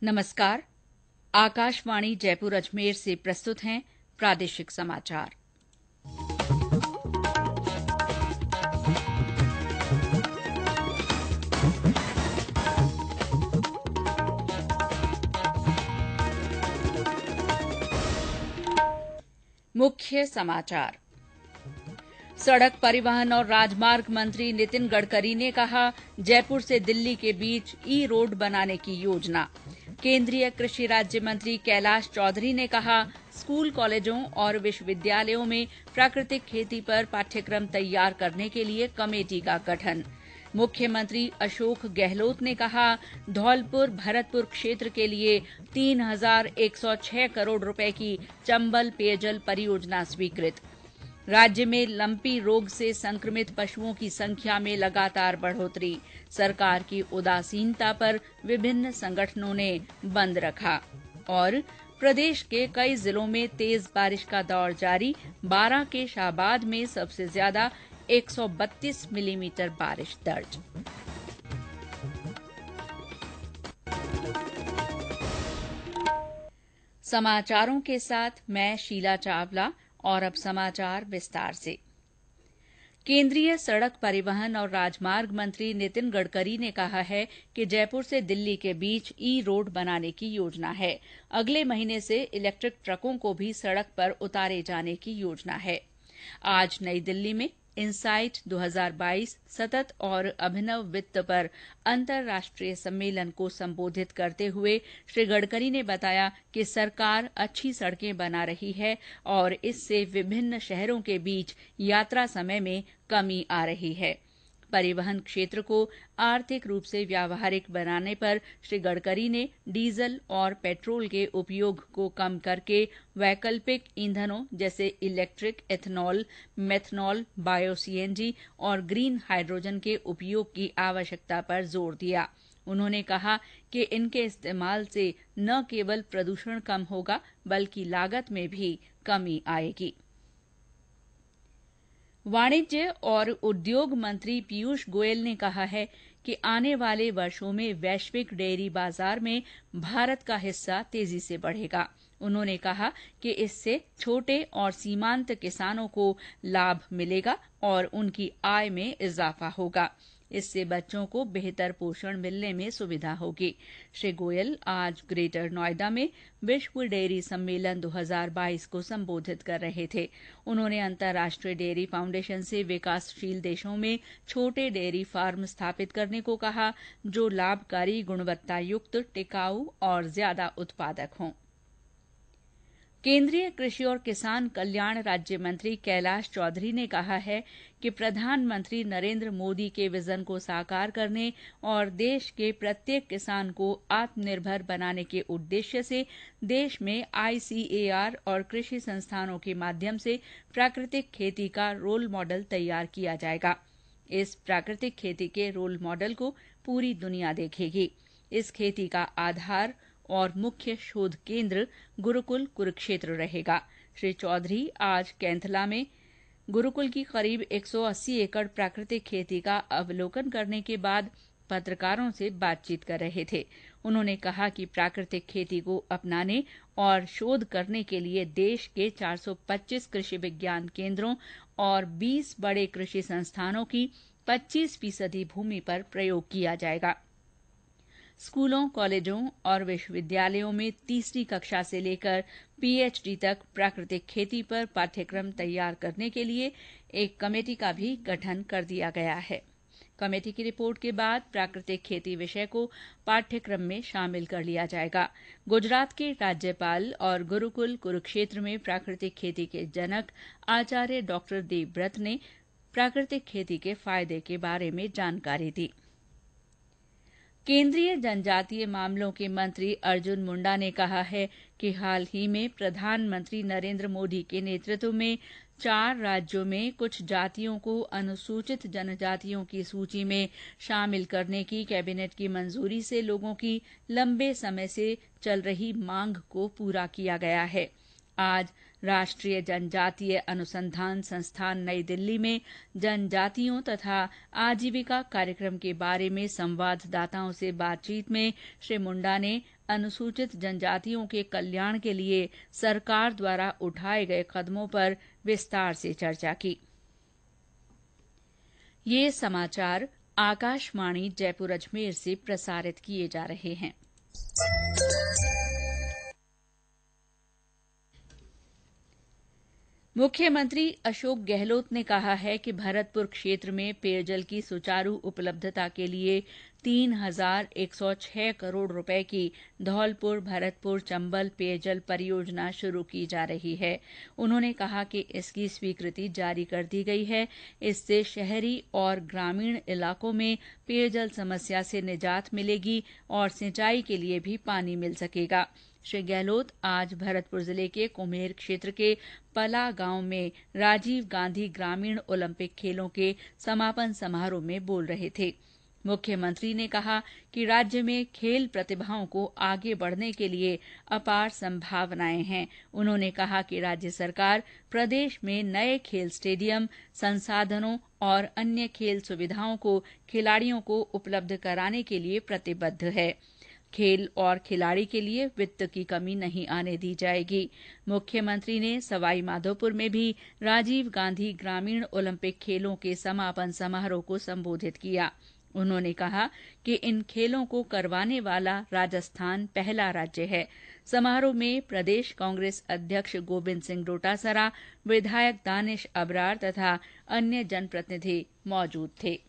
नमस्कार। आकाशवाणी जयपुर अजमेर से प्रस्तुत हैं प्रादेशिक समाचार। मुख्य समाचार। सड़क परिवहन और राजमार्ग मंत्री नितिन गडकरी ने कहा, जयपुर से दिल्ली के बीच ई रोड बनाने की योजना। केंद्रीय कृषि राज्य मंत्री कैलाश चौधरी ने कहा, स्कूल कॉलेजों और विश्वविद्यालयों में प्राकृतिक खेती पर पाठ्यक्रम तैयार करने के लिए कमेटी का गठन। मुख्यमंत्री अशोक गहलोत ने कहा, धौलपुर भरतपुर क्षेत्र के लिए 3,106 करोड़ रुपए की चंबल पेयजल परियोजना स्वीकृत। राज्य में लंपी रोग से संक्रमित पशुओं की संख्या में लगातार बढ़ोतरी। सरकार की उदासीनता पर विभिन्न संगठनों ने बंद रखा। और प्रदेश के कई जिलों में तेज बारिश का दौर जारी। 12 के शाहबाद में सबसे ज्यादा 132 मिलीमीटर बारिश दर्ज। समाचारों के साथ मैं शीला चावला। और अब समाचार विस्तार से। केंद्रीय सड़क परिवहन और राजमार्ग मंत्री नितिन गडकरी ने कहा है कि जयपुर से दिल्ली के बीच ई रोड बनाने की योजना है। अगले महीने से इलेक्ट्रिक ट्रकों को भी सड़क पर उतारे जाने की योजना है। आज नई दिल्ली में इनसाइट 2022 सतत और अभिनव वित्त पर अंतर्राष्ट्रीय सम्मेलन को संबोधित करते हुए श्री गडकरी ने बताया कि सरकार अच्छी सड़कें बना रही है और इससे विभिन्न शहरों के बीच यात्रा समय में कमी आ रही है। परिवहन क्षेत्र को आर्थिक रूप से व्यावहारिक बनाने पर श्री गडकरी ने डीजल और पेट्रोल के उपयोग को कम करके वैकल्पिक ईंधनों जैसे electric, ethanol, methanol, bio CNG और ग्रीन हाइड्रोजन के उपयोग की आवश्यकता पर जोर दिया। उन्होंने कहा कि इनके इस्तेमाल से न केवल प्रदूषण कम होगा बल्कि लागत में भी कमी आएगी। वाणिज्य और उद्योग मंत्री पीयूष गोयल ने कहा है कि आने वाले वर्षों में वैश्विक डेयरी बाजार में भारत का हिस्सा तेजी से बढ़ेगा। उन्होंने कहा कि इससे छोटे और सीमांत किसानों को लाभ मिलेगा और उनकी आय में इजाफा होगा। इससे बच्चों को बेहतर पोषण मिलने में सुविधा होगी। श्री गोयल आज ग्रेटर नोएडा में विश्व डेयरी सम्मेलन 2022 को संबोधित कर रहे थे। उन्होंने अंतर्राष्ट्रीय डेयरी फाउंडेशन से विकासशील देशों में छोटे डेयरी फार्म स्थापित करने को कहा, जो लाभकारी, गुणवत्तायुक्त, टिकाऊ और ज्यादा उत्पादक हों। केंद्रीय कृषि और किसान कल्याण राज्य मंत्री कैलाश चौधरी ने कहा है कि प्रधानमंत्री नरेंद्र मोदी के विजन को साकार करने और देश के प्रत्येक किसान को आत्मनिर्भर बनाने के उद्देश्य से देश में आईसीएआर और कृषि संस्थानों के माध्यम से प्राकृतिक खेती का रोल मॉडल तैयार किया जाएगा। इस प्राकृतिक खेती के रोल मॉडल को पूरी दुनिया देखेगी। इस खेती का आधार और मुख्य शोध केंद्र गुरुकुल कुरुक्षेत्र रहेगा। श्री चौधरी आज कैंथला में गुरुकुल की करीब 180 एकड़ प्राकृतिक खेती का अवलोकन करने के बाद पत्रकारों से बातचीत कर रहे थे। उन्होंने कहा कि प्राकृतिक खेती को अपनाने और शोध करने के लिए देश के 425 कृषि विज्ञान केंद्रों और 20 बड़े कृषि संस्थानों की 25% भूमि पर प्रयोग किया जाएगा। स्कूलों, कॉलेजों और विश्वविद्यालयों में तीसरी कक्षा से लेकर पीएचडी तक प्राकृतिक खेती पर पाठ्यक्रम तैयार करने के लिए एक कमेटी का भी गठन कर दिया गया है। कमेटी की रिपोर्ट के बाद प्राकृतिक खेती विषय को पाठ्यक्रम में शामिल कर लिया जाएगा। गुजरात के राज्यपाल और गुरुकुल कुरुक्षेत्र में प्राकृतिक खेती के जनक आचार्य डॉक्टर देवव्रत ने प्राकृतिक खेती के फायदे के बारे में जानकारी दी। केंद्रीय जनजातीय मामलों के मंत्री अर्जुन मुंडा ने कहा है कि हाल ही में प्रधानमंत्री नरेंद्र मोदी के नेतृत्व में 4 राज्यों में कुछ जातियों को अनुसूचित जनजातियों की सूची में शामिल करने की कैबिनेट की मंजूरी से लोगों की लंबे समय से चल रही मांग को पूरा किया गया है। आज राष्ट्रीय जनजातीय अनुसंधान संस्थान नई दिल्ली में जनजातियों तथा आजीविका कार्यक्रम के बारे में संवाददाताओं से बातचीत में श्री मुंडा ने अनुसूचित जनजातियों के कल्याण के लिए सरकार द्वारा उठाए गए कदमों पर विस्तार से चर्चा की। ये समाचार आकाशवाणी जयपुर अजमेर से प्रसारित किए जा रहे हैं। मुख्यमंत्री अशोक गहलोत ने कहा है कि भरतपुर क्षेत्र में पेयजल की सुचारू उपलब्धता के लिए 3,106 करोड़ रुपए की धौलपुर भरतपुर चंबल पेयजल परियोजना शुरू की जा रही है। उन्होंने कहा कि इसकी स्वीकृति जारी कर दी गई है। इससे शहरी और ग्रामीण इलाकों में पेयजल समस्या से निजात मिलेगी और सिंचाई के लिए भी पानी मिल सकेगा। श्री गहलोत आज भरतपुर जिले के कुम्हेर क्षेत्र के पला गांव में राजीव गांधी ग्रामीण ओलंपिक खेलों के समापन समारोह में बोल रहे थे। मुख्यमंत्री ने कहा कि राज्य में खेल प्रतिभाओं को आगे बढ़ने के लिए अपार संभावनाएं हैं। उन्होंने कहा कि राज्य सरकार प्रदेश में नए खेल स्टेडियम, संसाधनों और अन्य खेल सुविधाओं को खिलाड़ियों को उपलब्ध कराने के लिए प्रतिबद्ध है। खेल और खिलाड़ी के लिए वित्त की कमी नहीं आने दी जाएगी। मुख्यमंत्री ने सवाई माधोपुर में भी राजीव गांधी ग्रामीण ओलंपिक खेलों के समापन समारोह को संबोधित किया। उन्होंने कहा कि इन खेलों को करवाने वाला राजस्थान पहला राज्य है। समारोह में प्रदेश कांग्रेस अध्यक्ष गोविंद सिंह डोटासरा, विधायक दानिश अबरार तथा अन्य जनप्रतिनिधि मौजूद थे।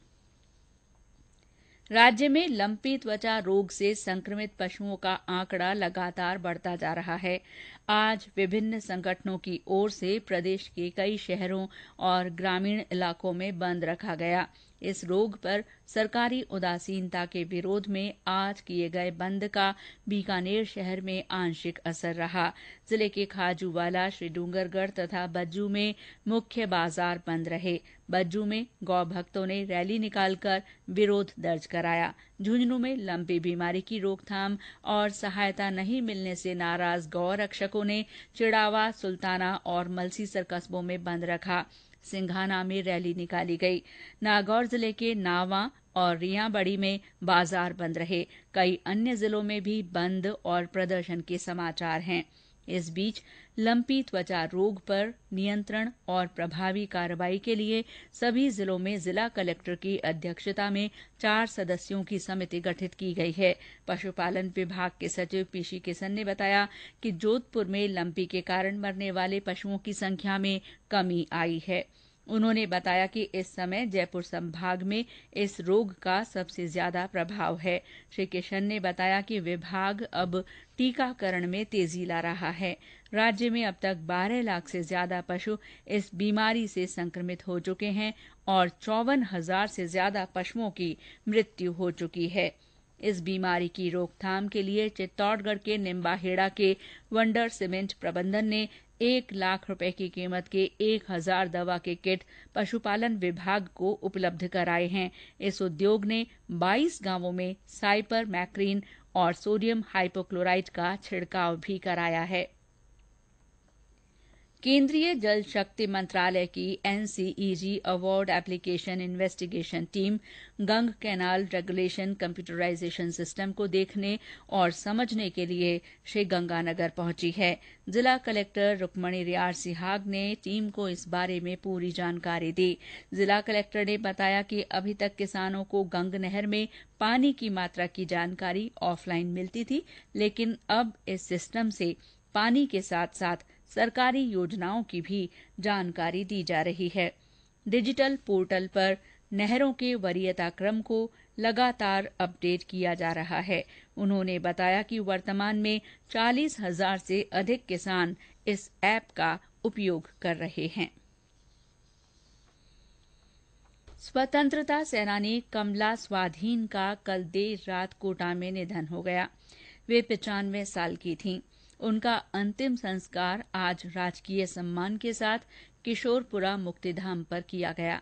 राज्य में लंपी त्वचा रोग से संक्रमित पशुओं का आंकड़ा लगातार बढ़ता जा रहा है। आज विभिन्न संगठनों की ओर से प्रदेश के कई शहरों और ग्रामीण इलाकों में बंद रखा गया। इस रोग पर सरकारी उदासीनता के विरोध में आज किए गए बंद का बीकानेर शहर में आंशिक असर रहा। जिले के खाजूवाला, श्रीडूंगरगढ़ तथा बज्जू में मुख्य बाजार बंद रहे। बज्जू में गौ भक्तों ने रैली निकालकर विरोध दर्ज कराया। झुंझुनू में लंपी बीमारी की रोकथाम और सहायता नहीं मिलने से नाराज गौ रक्षकों ने चिड़ावा, सुल्ताना और मलसीसर कस्बों में बंद रखा। सिंघाना में रैली निकाली गई। नागौर जिले के नावा और रियाबड़ी में बाजार बंद रहे। कई अन्य जिलों में भी बंद और प्रदर्शन के समाचार हैं। इस बीच लंपी त्वचा रोग पर नियंत्रण और प्रभावी कार्रवाई के लिए सभी जिलों में जिला कलेक्टर की अध्यक्षता में 4 सदस्यों की समिति गठित की गई है। पशुपालन विभाग के सचिव पीसी किशन ने बताया कि जोधपुर में लंपी के कारण मरने वाले पशुओं की संख्या में कमी आई है। उन्होंने बताया कि इस समय जयपुर संभाग में इस रोग का सबसे ज्यादा प्रभाव है। श्री किशन ने बताया कि विभाग अब टीकाकरण में तेजी ला रहा है। राज्य में अब तक 12 लाख से ज्यादा पशु इस बीमारी से संक्रमित हो चुके हैं और 54,000 से ज्यादा पशुओं की मृत्यु हो चुकी है। इस बीमारी की रोकथाम के लिए चित्तौड़गढ़ के निम्बाहेड़ा के वंडर सीमेंट प्रबंधन ने 1 लाख रुपए की कीमत के 1,000 दवा के किट पशुपालन विभाग को उपलब्ध कराए हैं। इस उद्योग ने 22 गांवों में साइपर मैक्रीन और सोडियम हाइपोक्लोराइट का छिड़काव भी कराया है। केंद्रीय जल शक्ति मंत्रालय की एनसीईजी अवार्ड एप्लीकेशन इन्वेस्टिगेशन टीम गंग कैनाल रेगुलेशन कंप्यूटराइजेशन सिस्टम को देखने और समझने के लिए श्रीगंगानगर पहुंची है। जिला कलेक्टर रुक्मणी रियार सिहाग ने टीम को इस बारे में पूरी जानकारी दी। जिला कलेक्टर ने बताया कि अभी तक किसानों को गंग नहर में पानी की मात्रा की जानकारी ऑफलाइन मिलती थी, लेकिन अब इस सिस्टम से पानी के साथ साथ सरकारी योजनाओं की भी जानकारी दी जा रही है। डिजिटल पोर्टल पर नहरों के वरीयता क्रम को लगातार अपडेट किया जा रहा है। उन्होंने बताया कि वर्तमान में 40,000 से अधिक किसान इस ऐप का उपयोग कर रहे हैं। स्वतंत्रता सेनानी कमला स्वाधीन का कल देर रात कोटा में निधन हो गया। वे 95 साल की थीं। उनका अंतिम संस्कार आज राजकीय सम्मान के साथ किशोरपुरा मुक्तिधाम पर किया गया।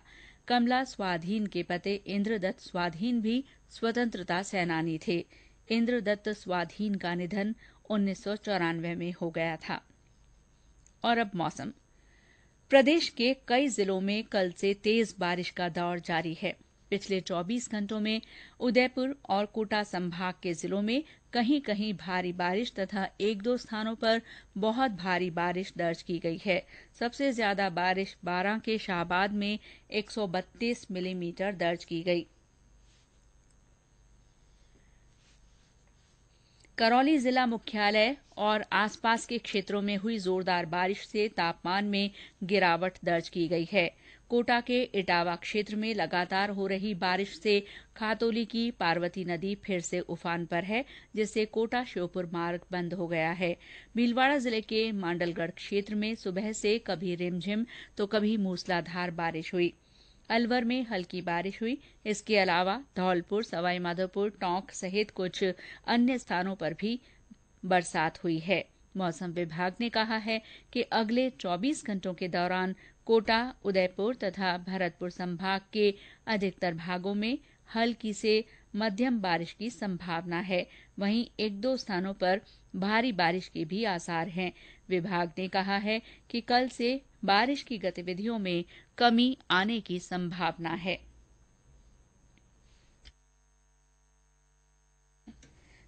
कमला स्वाधीन के पति इंद्रदत्त स्वाधीन भी स्वतंत्रता सेनानी थे। इंद्रदत्त स्वाधीन का निधन 1994 में हो गया था। और अब मौसम। प्रदेश के कई जिलों में कल से तेज बारिश का दौर जारी है। पिछले 24 घंटों में उदयपुर और कोटा संभाग के जिलों में कहीं कहीं भारी बारिश तथा एक दो स्थानों पर बहुत भारी बारिश दर्ज की गई है। सबसे ज्यादा बारिश बारां के शाहबाद में 132 मिलीमीटर दर्ज की गई। करौली जिला मुख्यालय और आसपास के क्षेत्रों में हुई जोरदार बारिश से तापमान में गिरावट दर्ज की गई है। कोटा के इटावा क्षेत्र में लगातार हो रही बारिश से खातोली की पार्वती नदी फिर से उफान पर है, जिससे कोटा श्योपुर मार्ग बंद हो गया है। भीलवाड़ा जिले के मांडलगढ़ क्षेत्र में सुबह से कभी रिमझिम तो कभी मूसलाधार बारिश हुई। अलवर में हल्की बारिश हुई। इसके अलावा धौलपुर, सवाईमाधोपुर, टोंक सहित कुछ अन्य स्थानों पर भी बरसात हुई है। मौसम विभाग ने कहा है कि अगले 24 घंटों के दौरान कोटा, उदयपुर तथा भरतपुर संभाग के अधिकतर भागों में हल्की से मध्यम बारिश की संभावना है। वहीं एक दो स्थानों पर भारी बारिश के भी आसार हैं। विभाग ने कहा है कि कल से बारिश की गतिविधियों में कमी आने की संभावना है।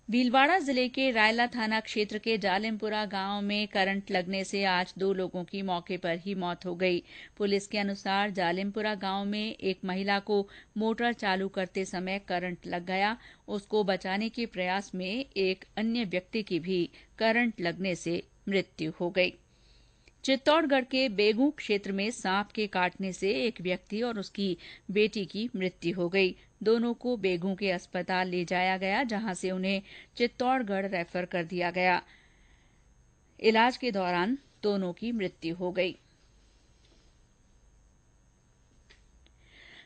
भीलवाड़ा जिले के रायला थाना क्षेत्र के जालिमपुरा गांव में करंट लगने से आज 2 लोगों की मौके पर ही मौत हो गई। पुलिस के अनुसार जालिमपुरा गांव में एक महिला को मोटर चालू करते समय करंट लग गया। उसको बचाने के प्रयास में एक अन्य व्यक्ति की भी करंट लगने से मृत्यु हो गई। चित्तौड़गढ़ के बेगू क्षेत्र में सांप के काटने से एक व्यक्ति और उसकी बेटी की मृत्यु हो गई। दोनों को बेगू के अस्पताल ले जाया गया, जहां से उन्हें चित्तौड़गढ़ रेफर कर दिया गया। इलाज के दौरान दोनों की मृत्यु हो गई।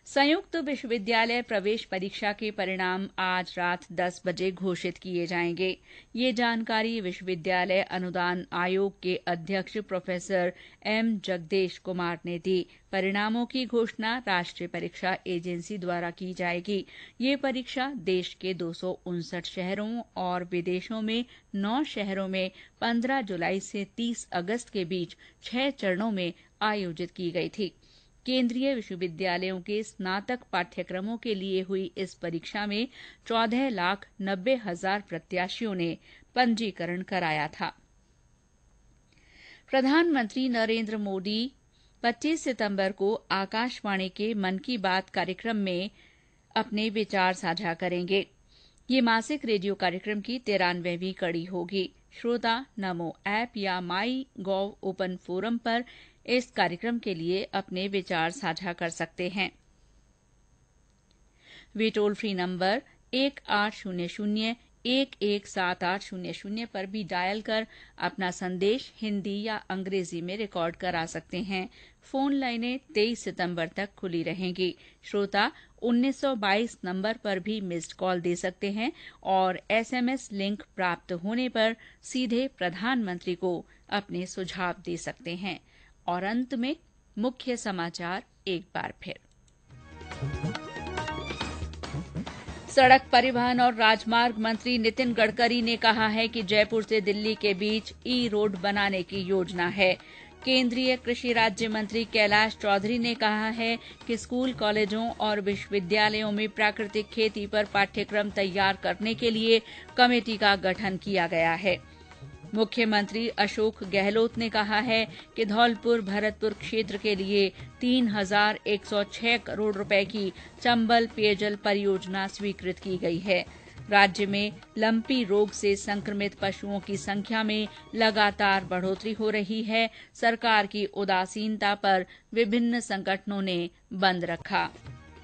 संयुक्त विश्वविद्यालय प्रवेश परीक्षा के परिणाम आज रात 10 बजे घोषित किए जाएंगे। ये जानकारी विश्वविद्यालय अनुदान आयोग के अध्यक्ष प्रोफेसर एम जगदेश कुमार ने दी। परिणामों की घोषणा राष्ट्रीय परीक्षा एजेंसी द्वारा की जाएगी। ये परीक्षा देश के 259 शहरों और विदेशों में 9 शहरों में 15 जुलाई से 30 अगस्त के बीच 6 चरणों में आयोजित की गई थी। केंद्रीय विश्वविद्यालयों के स्नातक पाठ्यक्रमों के लिए हुई इस परीक्षा में 14,90,000 प्रत्याशियों ने पंजीकरण कराया था। प्रधानमंत्री नरेंद्र मोदी 25 सितंबर को आकाशवाणी के मन की बात कार्यक्रम में अपने विचार साझा करेंगे। ये मासिक रेडियो कार्यक्रम की 93वीं कड़ी होगी। श्रोता नमो ऐप या माई गॉव ओपन फोरम पर इस कार्यक्रम के लिए अपने विचार साझा कर सकते हैं। वे टोल फ्री नंबर 1800-117800 पर भी डायल कर अपना संदेश हिंदी या अंग्रेजी में रिकॉर्ड करा सकते हैं। फोन लाइनें 23 सितंबर तक खुली रहेंगी। श्रोता 1922 नंबर पर भी मिस्ड कॉल दे सकते हैं और एसएमएस लिंक प्राप्त होने पर सीधे प्रधानमंत्री को अपने सुझाव दे सकते हैं। और अंत में मुख्य समाचार एक बार फिर। सड़क परिवहन और राजमार्ग मंत्री नितिन गडकरी ने कहा है कि जयपुर से दिल्ली के बीच ई रोड बनाने की योजना है। केंद्रीय कृषि राज्य मंत्री कैलाश चौधरी ने कहा है कि स्कूल, कॉलेजों और विश्वविद्यालयों में प्राकृतिक खेती पर पाठ्यक्रम तैयार करने के लिए कमेटी का गठन किया गया है। मुख्यमंत्री अशोक गहलोत ने कहा है कि धौलपुर भरतपुर क्षेत्र के लिए 3,106 करोड़ रुपए की चंबल पेयजल परियोजना स्वीकृत की गई है। राज्य में लंपी रोग से संक्रमित पशुओं की संख्या में लगातार बढ़ोतरी हो रही है। सरकार की उदासीनता पर विभिन्न संगठनों ने बंद रखा।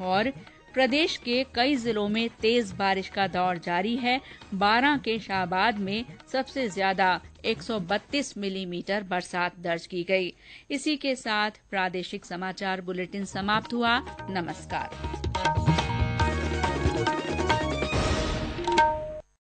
और प्रदेश के कई जिलों में तेज बारिश का दौर जारी है। बारां के शाहबाद में सबसे ज्यादा 132 मिलीमीटर बरसात दर्ज की गई। इसी के साथ प्रादेशिक समाचार बुलेटिन समाप्त हुआ। नमस्कार।